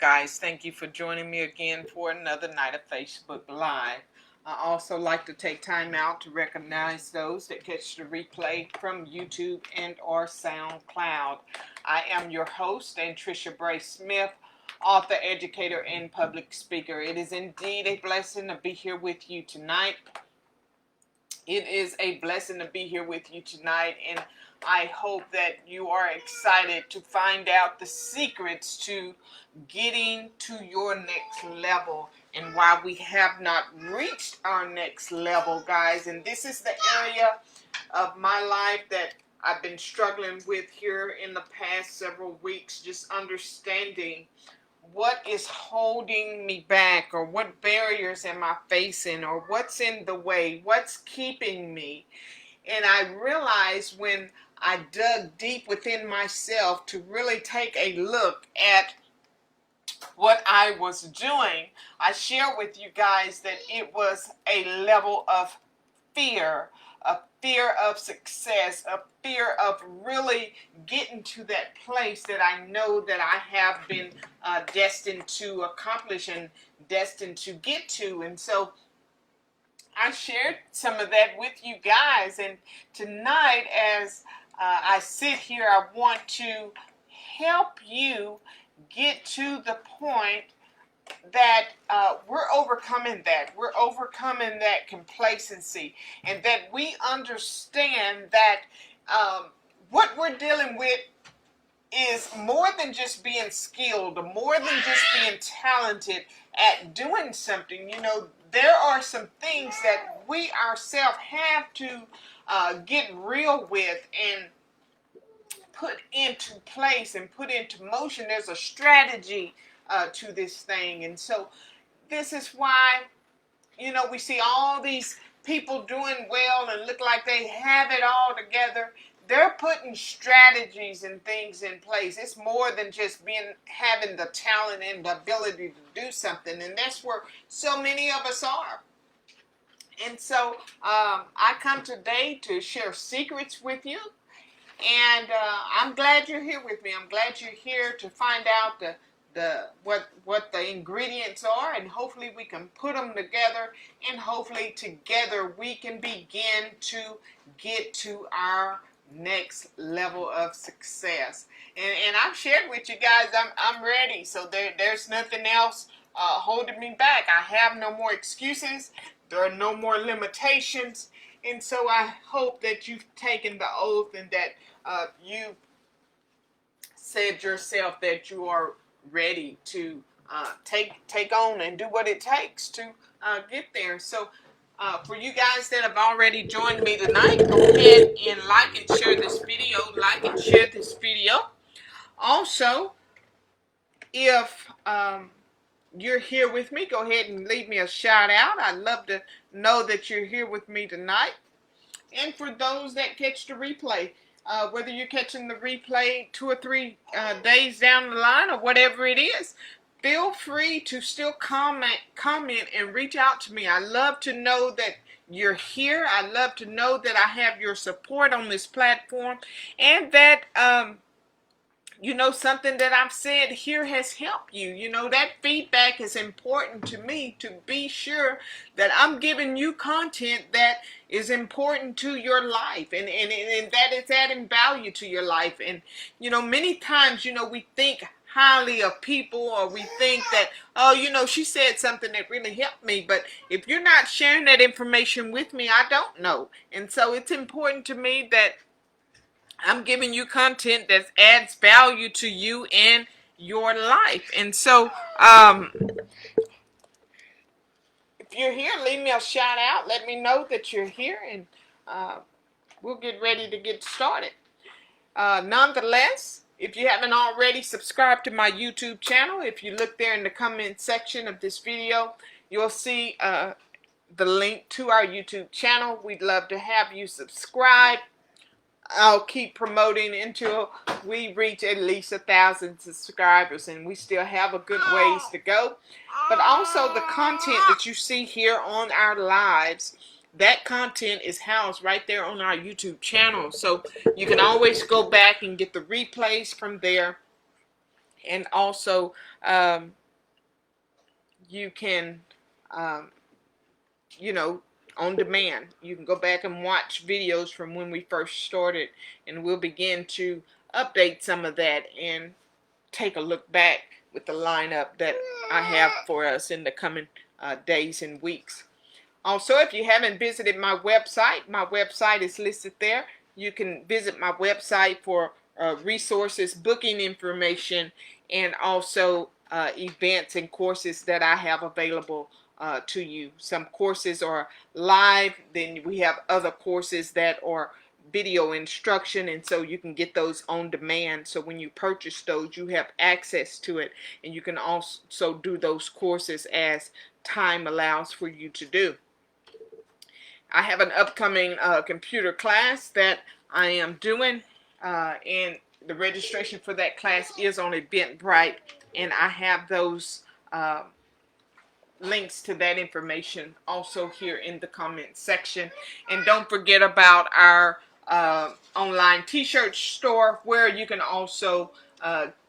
Guys, thank you for joining me again for another night of Facebook Live. I also like to take time out to recognize those that catch the replay from YouTube and or SoundCloud. I am your host, Anntricia Bray Smith, author, educator, and public speaker. It is indeed a blessing to be here with you tonight. It is a blessing to be here with you tonight, and I hope that you are excited to find out the secrets to getting to your next level and why we have not reached our next level, guys. And this is the area of my life that I've been struggling with here in the past several weeks, just understanding what is holding me back, or what barriers am I facing, or what's in the way, what's keeping me. And I realized when I dug deep within myself to really take a look at what I was doing, I share with you guys that it was a level of fear, a fear of success, a fear of really getting to that place that I know that I have been destined to accomplish and destined to get to. And so I shared some of that with you guys. And tonight, as I sit here, I want to help you get to the point that we're overcoming that. We're overcoming that complacency, and that we understand that what we're dealing with is more than just being skilled, or more than just being talented at doing something. You know, there are some things that we ourselves have to get real with and put into place and put into motion. There's a strategy to this thing. And so this is why, you know, we see all these people doing well and look like they have it all together. They're putting strategies and things in place. It's more than just having the talent and the ability to do something. And that's where so many of us are. And so I come today to share secrets with you. And I'm glad you're here with me. I'm glad you're here to find out what the ingredients are, and hopefully we can put them together, and hopefully together we can begin to get to our next level of success. And I've shared with you guys, I'm ready. So there's nothing else holding me back. I have no more excuses. There are no more limitations. And so I hope that you've taken the oath, and that you said yourself that you are ready to take on and do what it takes to get there. So for you guys that have already joined me tonight, go ahead and like and share this video. Like and share this video. Also, if you're here with me, go ahead and leave me a shout out. I'd love to know that you're here with me tonight. And for those that catch the replay, whether you're catching the replay 2 or 3 days down the line, or whatever it is, feel free to still comment and reach out to me. I love to know that you're here. I love to know that I have your support on this platform, and that you know, something that I've said here has helped you. You know, that feedback is important to me, to be sure that I'm giving you content that is important to your life, and that it's adding value to your life. And, you know, many times, you know, we think highly of people, or we think that, oh, you know, she said something that really helped me. But if you're not sharing that information with me, I don't know. And so it's important to me that I'm giving you content that adds value to you and your life. And so, if you're here, leave me a shout out. Let me know that you're here, and we'll get ready to get started. Nonetheless, if you haven't already subscribed to my YouTube channel, if you look there in the comment section of this video, you'll see the link to our YouTube channel. We'd love to have you subscribe. I'll keep promoting until we reach at least 1,000 subscribers, and we still have a good ways to go. But also, the content that you see here on our lives, that content is housed right there on our YouTube channel. So you can always go back and get the replays from there. And also, you can, um, you know, on demand. You can go back and watch videos from when we first started, and we'll begin to update some of that and take a look back with the lineup that I have for us in the coming days and weeks. Also, if you haven't visited my website is listed there. You can visit my website for resources, booking information, and also events and courses that I have available to you. Some courses are live, then we have other courses that are video instruction, and so you can get those on demand. So when you purchase those, you have access to it, and you can also do those courses as time allows for you to do. I have an upcoming computer class that I am doing, and the registration for that class is on Eventbrite, and I have those links to that information also here in the comment section. And don't forget about our online t-shirt store, where you can also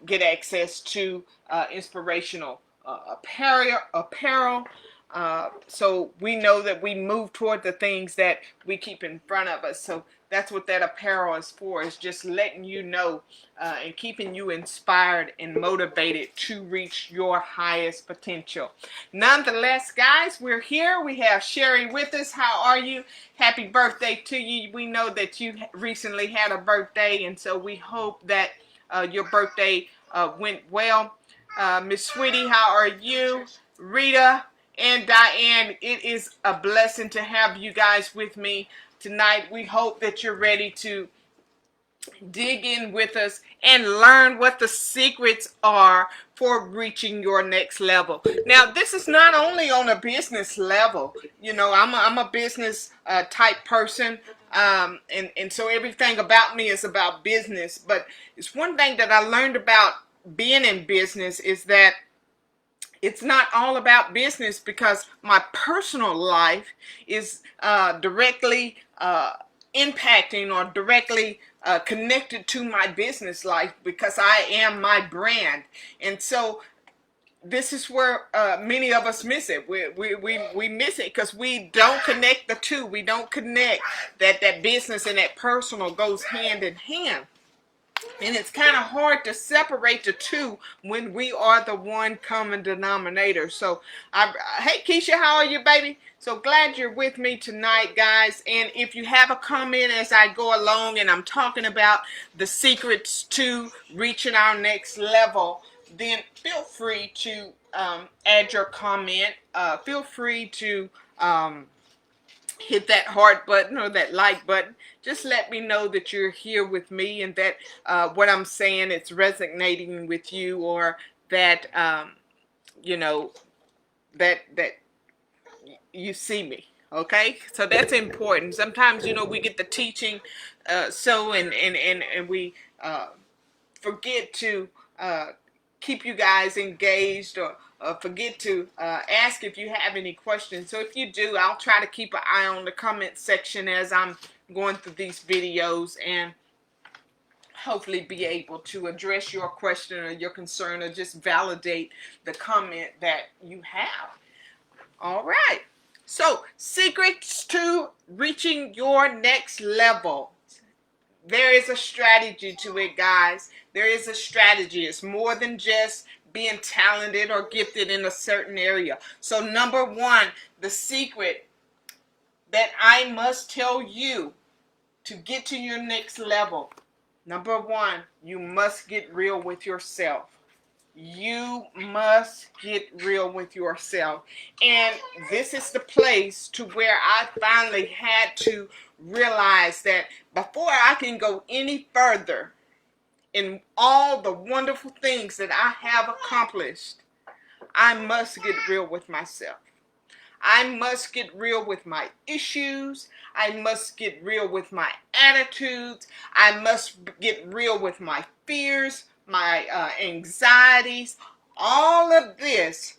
get access to inspirational apparel. So we know that we move toward the things that we keep in front of us. So that's what that apparel is for, is just letting you know and keeping you inspired and motivated to reach your highest potential. Nonetheless, guys, we're here. We have Sherry with us. How are you? Happy birthday to you. We know that you recently had a birthday, and so we hope that your birthday went well. Miss Sweetie, how are you? Rita and Diane, it is a blessing to have you guys with me tonight. We hope that you're ready to dig in with us and learn what the secrets are for reaching your next level. Now, this is not only on a business level. You know, I'm a business type person, and so everything about me is about business. But it's one thing that I learned about being in business is that it's not all about business, because my personal life is directly impacting or directly connected to my business life, because I am my brand. And so this is where many of us miss it. We miss it because we don't connect the two. We don't connect that business and that personal goes hand in hand. And it's kind of hard to separate the two when we are the one common denominator. So, hey, Keisha, how are you, baby? So glad you're with me tonight, guys. And if you have a comment as I go along and I'm talking about the secrets to reaching our next level, then feel free to add your comment. Feel free to hit that heart button or that like button. Just let me know that you're here with me, and that what I'm saying, it's resonating with you, or that you know, that you see me. Okay, so that's important. Sometimes, you know, we get the teaching and we forget to keep you guys engaged, or forget to ask if you have any questions. So if you do, I'll try to keep an eye on the comment section as I'm going through these videos, and hopefully be able to address your question or your concern, or just validate the comment that you have. All right. So, secrets to reaching your next level. There is a strategy to it, guys. There is a strategy. It's more than just being talented or gifted in a certain area. So number one, the secret that I must tell you to get to your next level. Number one, you must get real with yourself. You must get real with yourself. And this is the place to where I finally had to realize that before I can go any further in all the wonderful things that I have accomplished, I must get real with myself. I must get real with my issues. I must get real with my attitudes. I must get real with my fears, my anxieties, all of this.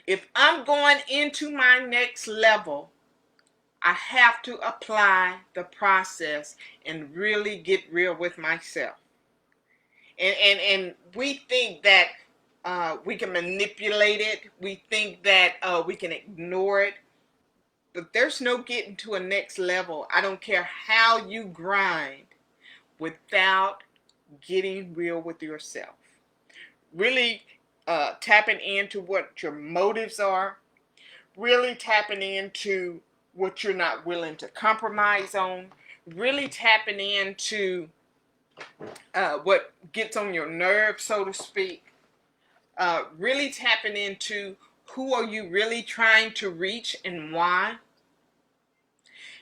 If I'm going into my next level, I have to apply the process and really get real with myself. And we think that we can manipulate it. We think that we can ignore it. But there's no getting to a next level. I don't care how you grind without getting real with yourself. Really tapping into what your motives are. Really tapping into what you're not willing to compromise on. Really tapping into what gets on your nerves, so to speak. Really tapping into who are you really trying to reach and why.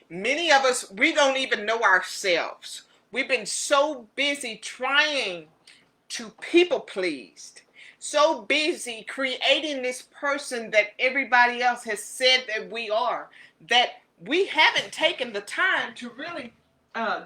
Many of us, we don't even know ourselves. We've been so busy trying to people please, so busy creating this person that everybody else has said that we are, that we haven't taken the time to really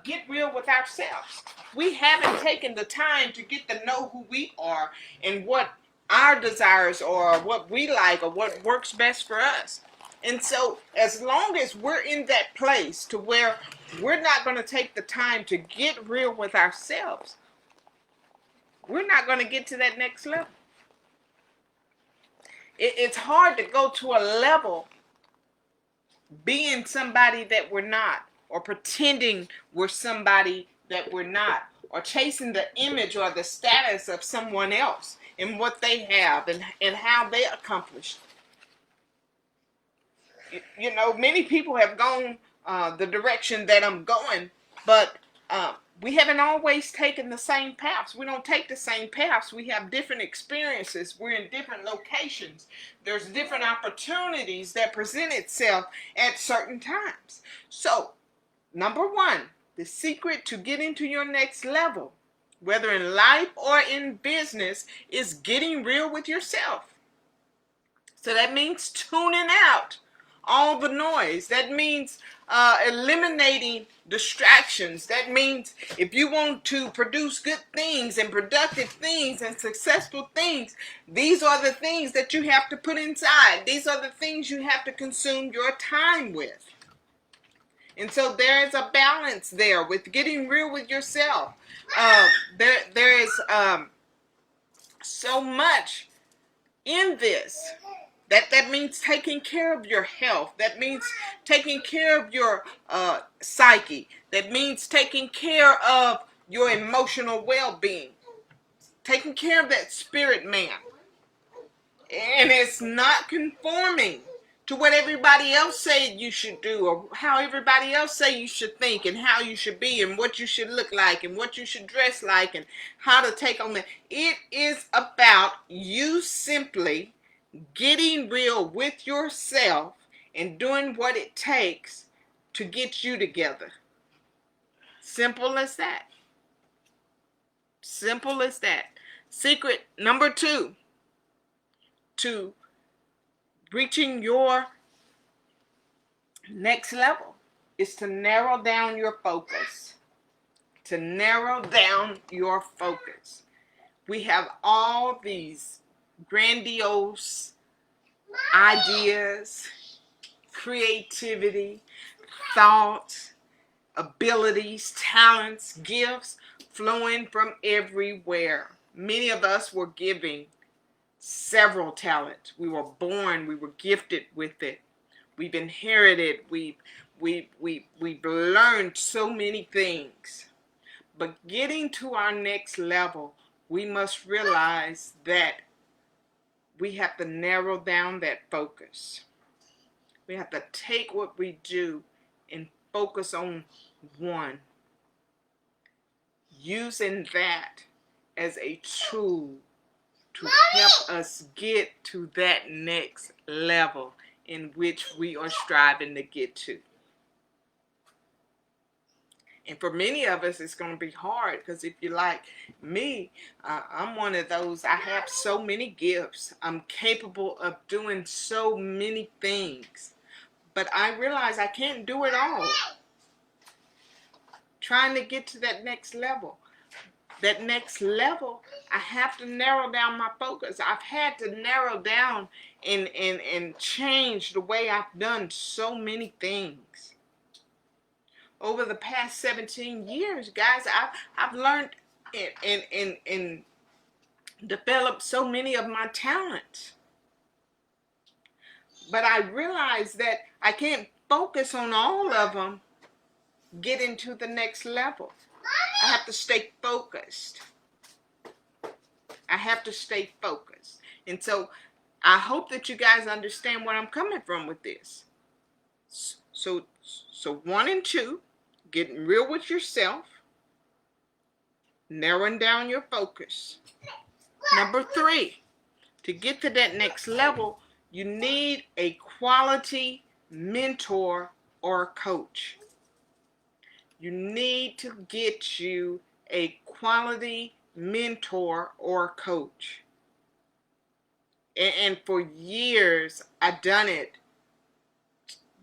get real with ourselves. We haven't taken the time to get to know who we are and what our desires are, what we like, or what works best for us. And so as long as we're in that place to where we're not going to take the time to get real with ourselves, we're not going to get to that next level. It's hard to go to a level being somebody that we're not, or pretending we're somebody that we're not, or chasing the image or the status of someone else and what they have and how they accomplished. You know, many people have gone the direction that I'm going, but we haven't always taken the same paths. We don't take the same paths. We have different experiences. We're in different locations. There's different opportunities that present itself at certain times. So, number one, the secret to getting to your next level, whether in life or in business, is getting real with yourself. So that means tuning out all the noise. That means eliminating distractions. That means if you want to produce good things and productive things and successful things, these are the things that you have to put inside. These are the things you have to consume your time with. And so there is a balance there with getting real with yourself. There is so much in this. That means taking care of your health. That means taking care of your psyche. That means taking care of your emotional well-being. Taking care of that spirit man. And it's not conforming to what everybody else said you should do, or how everybody else say you should think, and how you should be, and what you should look like, and what you should dress like, and how to take on that. It is about you simply getting real with yourself and doing what it takes to get you together. Simple as that. Simple as that. Secret number 2 to reaching your next level is to narrow down your focus. To narrow down your focus. We have all these grandiose ideas, creativity, thoughts, abilities, talents, gifts flowing from everywhere. Many of us were given several talents. We were born, we were gifted with it. We've inherited, we've learned so many things. But getting to our next level, we must realize that we have to narrow down that focus. We have to take what we do and focus on one. Using that as a tool to help us get to that next level in which we are striving to get to. And for many of us, it's going to be hard, because if you're like me, I'm one of those. I have so many gifts. I'm capable of doing so many things. But I realize I can't do it all. Trying to get to that next level. That next level, I have to narrow down my focus. I've had to narrow down and change the way I've done so many things. Over the past 17 years, guys, I've learned and develop so many of my talents. But I realized that I can't focus on all of them getting to the next level. I have to stay focused. I have to stay focused. And so I hope that you guys understand where I'm coming from with this. So 1 and 2, getting real with yourself, narrowing down your focus. Number 3, to get to that next level, you need a quality mentor or coach. You need to get you a quality mentor or coach. And for years, I've done it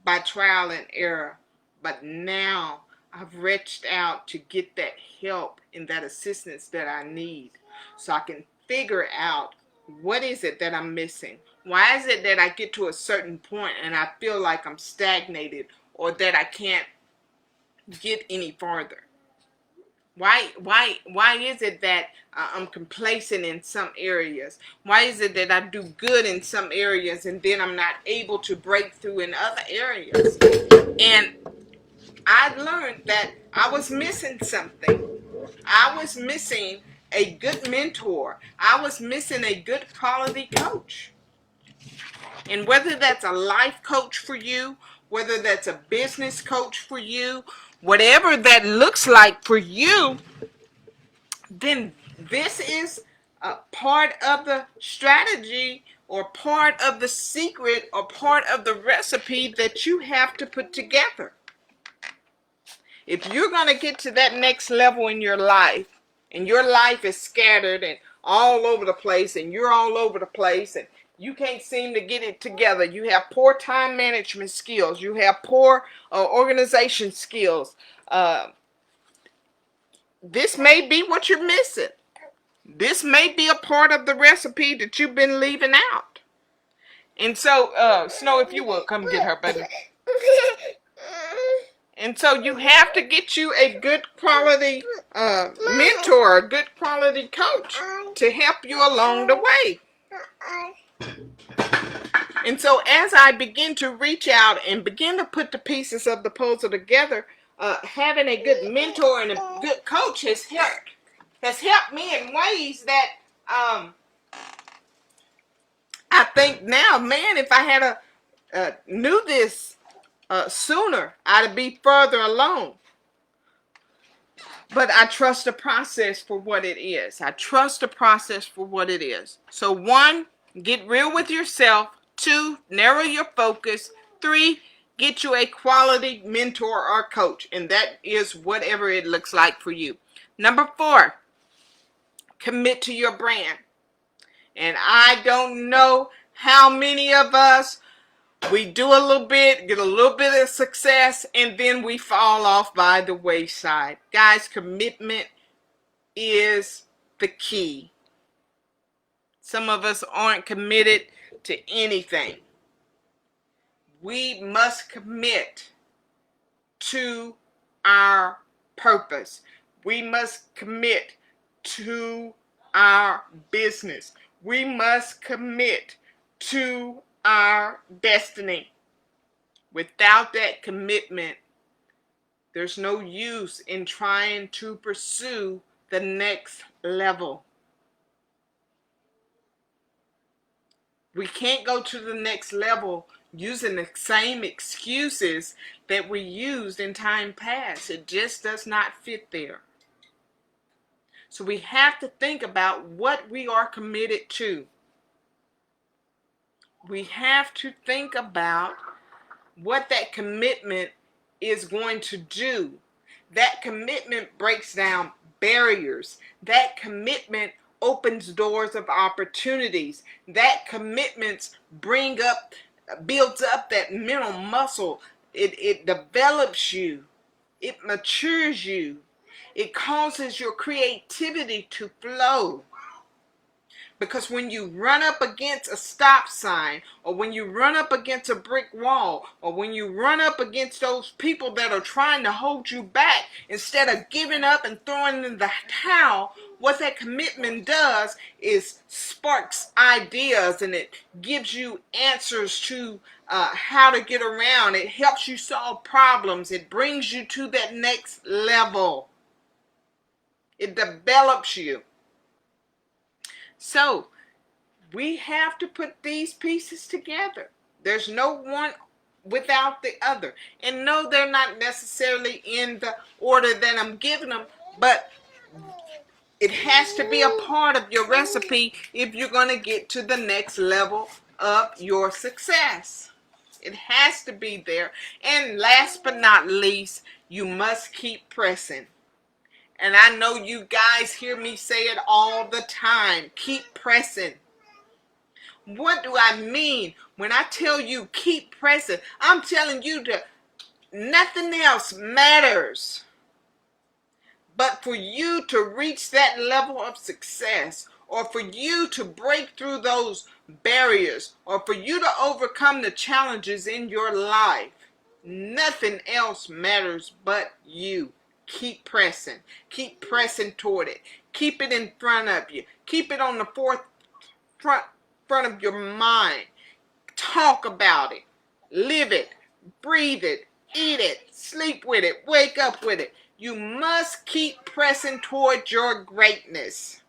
by trial and error. But now I've reached out to get that help and that assistance that I need, so I can figure out what is it that I'm missing. Why is it that I get to a certain point and I feel like I'm stagnated, or that I can't get any farther? Why is it that I'm complacent in some areas? Why is it that I do good in some areas and then I'm not able to break through in other areas? And I learned that I was missing something. I was missing a good mentor. I was missing a good quality coach. And whether that's a life coach for you, whether that's a business coach for you, whatever that looks like for you, then this is a part of the strategy, or part of the secret, or part of the recipe that you have to put together. If you're going to get to that next level in your life, and your life is scattered and all over the place, and you're all over the place, and you can't seem to get it together, you have poor time management skills, you have poor organization skills, this may be what you're missing. This may be a part of the recipe that you've been leaving out. And so, Snow, if you will, come get her, baby. And so you have to get you a good quality mentor, a good quality coach to help you along the way. And so as I begin to reach out and begin to put the pieces of the puzzle together, having a good mentor and a good coach has helped me in ways that I think now, man, if I had knew this sooner, I'd be further along. But I trust the process for what it is. I trust the process for what it is. So 1, get real with yourself. 2, narrow your focus. 3, get you a quality mentor or coach. And that is whatever it looks like for you. Number 4, commit to your brand. And I don't know how many of us, we do a little bit, get a little bit of success, and then we fall off by the wayside. Guys, commitment is the key. Some of us aren't committed to anything. We must commit to our purpose. We must commit to our business. We must commit to our destiny. Without that commitment, there's no use in trying to pursue the next level. We can't go to the next level using the same excuses that we used in time past. It just does not fit there. So we have to think about what we are committed to. We have to think about what that commitment is going to do. That commitment breaks down barriers. That commitment opens doors of opportunities. That commitment builds up that mental muscle. It develops you. It matures you. It causes your creativity to flow. Because when you run up against a stop sign, or when you run up against a brick wall, or when you run up against those people that are trying to hold you back, instead of giving up and throwing in the towel, what that commitment does is sparks ideas, and it gives you answers to how to get around. It helps you solve problems. It brings you to that next level. It develops you. So, we have to put these pieces together. There's no one without the other. And no, they're not necessarily in the order that I'm giving them, but it has to be a part of your recipe if you're going to get to the next level of your success. It has to be there. And last but not least, you must keep pressing. And I know you guys hear me say it all the time. Keep pressing. What do I mean when I tell you keep pressing? I'm telling you that nothing else matters but for you to reach that level of success, or for you to break through those barriers, or for you to overcome the challenges in your life. Nothing else matters but you. Keep pressing. Keep pressing toward it. Keep it in front of you. Keep it on the front of your mind. Talk about it. Live it. Breathe it. Eat it. Sleep with it. Wake up with it. You must keep pressing toward your greatness.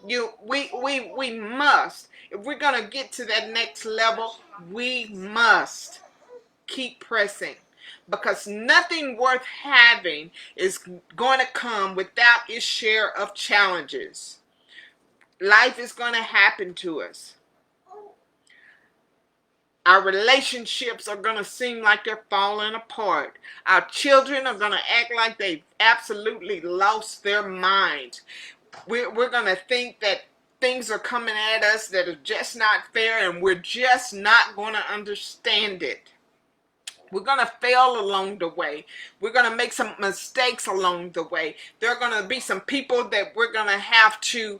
We must. If we're going to get to that next level, we must keep pressing. Because nothing worth having is going to come without its share of challenges. Life is going to happen to us. Our relationships are going to seem like they're falling apart. Our children are going to act like they've absolutely lost their minds. We're going to think that things are coming at us that are just not fair, and we're just not going to understand it. We're going to fail along the way. We're going to make some mistakes along the way. There are going to be some people that we're going to have to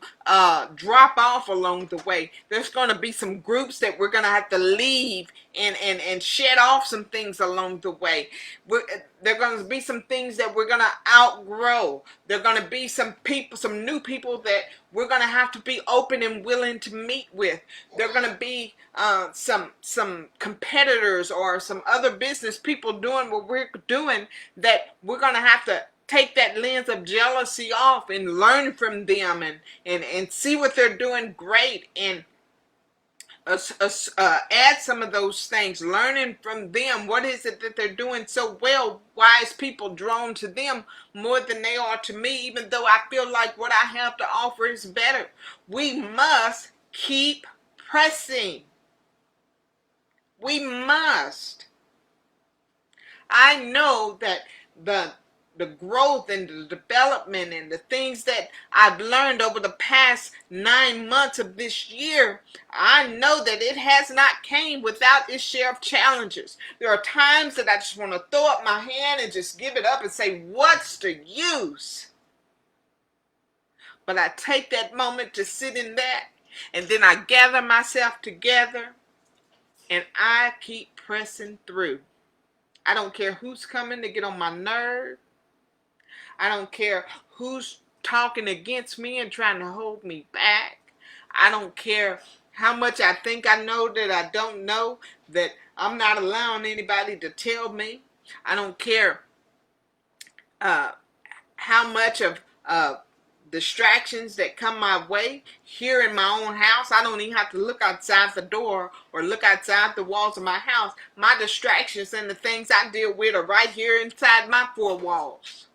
drop off along the way. There's going to be some groups that we're going to have to leave and shed off some things along the way. There are going to be some things that we're going to outgrow. There are going to be some people, some new people that we're going to have to be open and willing to meet with. There are going to be some competitors or some other business people doing what we're doing that we're going to have to take that lens of jealousy off and learn from them and see what they're doing great, and add some of those things, learning from them. What is it that they're doing so well? Why is people drawn to them more than they are to me, even though I feel like what I have to offer is better? We must keep pressing. We must. I know that the growth and the development and the things that I've learned over the past 9 months of this year, I know that it has not came without its share of challenges. There are times that I just want to throw up my hand and just give it up and say, what's the use? But I take that moment to sit in that, and then I gather myself together and I keep pressing through. I don't care who's coming to get on my nerve. I don't care who's talking against me and trying to hold me back. I don't care how much I think I know that I don't know, that I'm not allowing anybody to tell me. I don't care how much of distractions that come my way here in my own house. I don't even have to look outside the door or look outside the walls of my house. My distractions and the things I deal with are right here inside my four walls.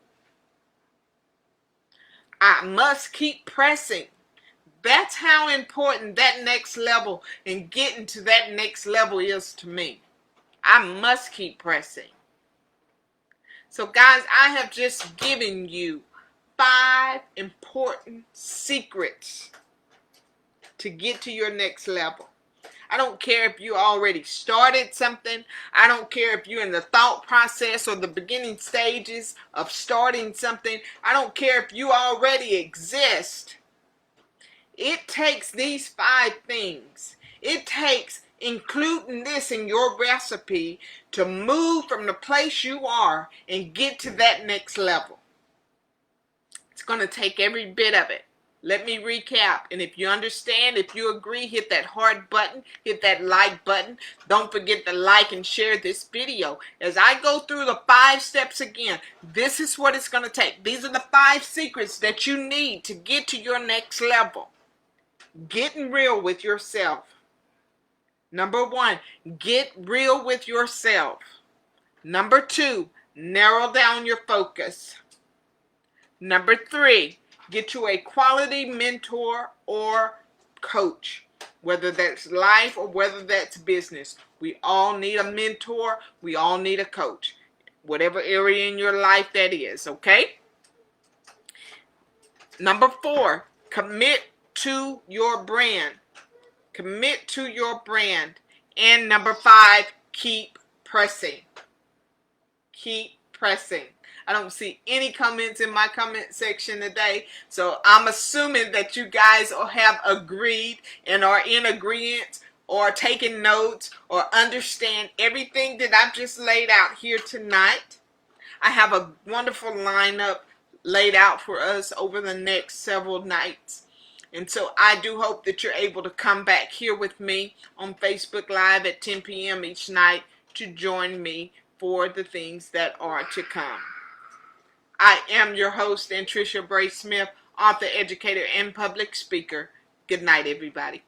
I must keep pressing. That's how important that next level and getting to that next level is to me. I must keep pressing. So guys, I have just given you 5 important secrets to get to your next level. I don't care if you already started something. I don't care if you're in the thought process or the beginning stages of starting something. I don't care if you already exist. It takes these 5 things. It takes including this in your recipe to move from the place you are and get to that next level. It's going to take every bit of it. Let me recap. And if you understand, if you agree, hit that heart button, hit that like button. Don't forget to like and share this video. As I go through the 5 steps again, this is what it's going to take. These are the 5 secrets that you need to get to your next level. Getting real with yourself. Number 1, get real with yourself. Number 2, narrow down your focus. Number 3, get you a quality mentor or coach, whether that's life or whether that's business. We all need a mentor. We all need a coach, whatever area in your life that is, okay? Number 4, commit to your brand. Commit to your brand. And number 5, keep pressing. Keep pressing. I don't see any comments in my comment section today, so I'm assuming that you guys have agreed and are in agreement or taking notes or understand everything that I've just laid out here tonight. I have a wonderful lineup laid out for us over the next several nights. And so I do hope that you're able to come back here with me on Facebook Live at 10 p.m. each night to join me for the things that are to come. I am your host, Anntricia Bray Smith, author, educator, and public speaker. Good night, everybody.